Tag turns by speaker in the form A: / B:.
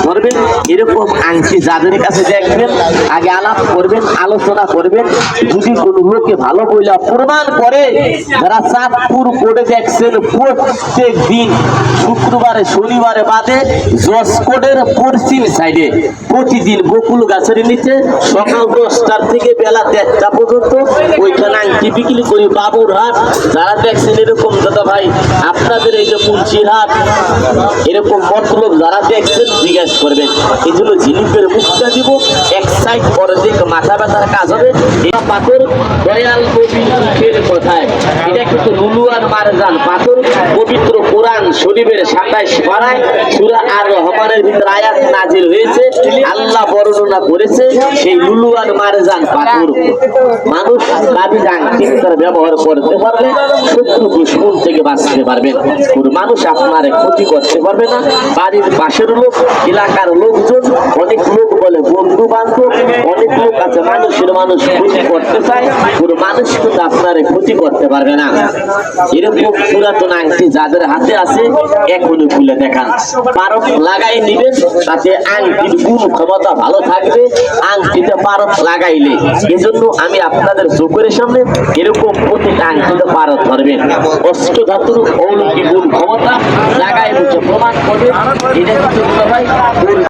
A: ধরবেন। এরকম আংটি যাদের কাছে দেখবেন আগে আলাপ করবেন, আলোচনা করবেন। যদি কোনো লোকে ভালো বইলা প্রমাণ করে, যারা চাঁদপুর কোর্টে দেখছেন প্রত্যেক দিন শুক্রবারে শনিবারে বাদে জজ কোর্টের পশ্চিম সাইডে প্রতিদিন বকুল গাছের নিচে সকাল 10টার থেকে বেলা 1টা পর্যন্ত ওইখানে আংটি বিক্রি করি বাবুরহাট। যারা দেখছেন এরকম দাদা ভাই, আপনাদের এই যে মুন্সিরহাট এরকম মতলব যারা দেখছেন জিজ্ঞাসা করবেন। এই জন্য ঝিনুকের মুখটা দিব, এক সাইড পরে দিক মাথা ব্যথার কাজ হবে। এটা পাথর দয়াল নবীর কথায়, এটা কিন্তু লুলুয়ান মারজান পাথর। পবিত্র কোরআন শরীফের 27 পারায় সূরা আর রহমানের ভিতর আয়াত নাজিল হয়েছে, আল্লাহ বর্ণনা করেছে সেই লুলুয়ান মারজান পাথর মানুষ কাবিজ আংটি তার ব্যবহার করতে পারলে শত্রু দুশমন থেকে বাঁচতে পারবেন। কোনো মানুষ আপনার ক্ষতি করতে পারবে না। বাড়ির পাশের লোক, এলাকার লোকজন, অনেক লোক বলে বন্ধু বান্ধব, অনেক লোক আছে মানুষের মানুষ ক্ষতি করতে চায়, কোনো মানুষ কিন্তু আপনার ক্ষতি করতে পারবে না। এরকম পুরাতন আংটি যাদের হাতে আছে এখনই খুলে দেখান, পারক লাগাই নিবেন, তাতে আংটির গুণ ক্ষমতা ভালো থাকবে। আংটিতে পারক লাগাইলে এজন্য আমি আপনাদের চোখের সামনে এরকম প্রতিটা আংটিতে পারক ধরবেন, অষ্টধাতুর অলৌকিক গুণ ক্ষমতা লাগাই প্রমাণ করবে। এটা কিন্তু ভাই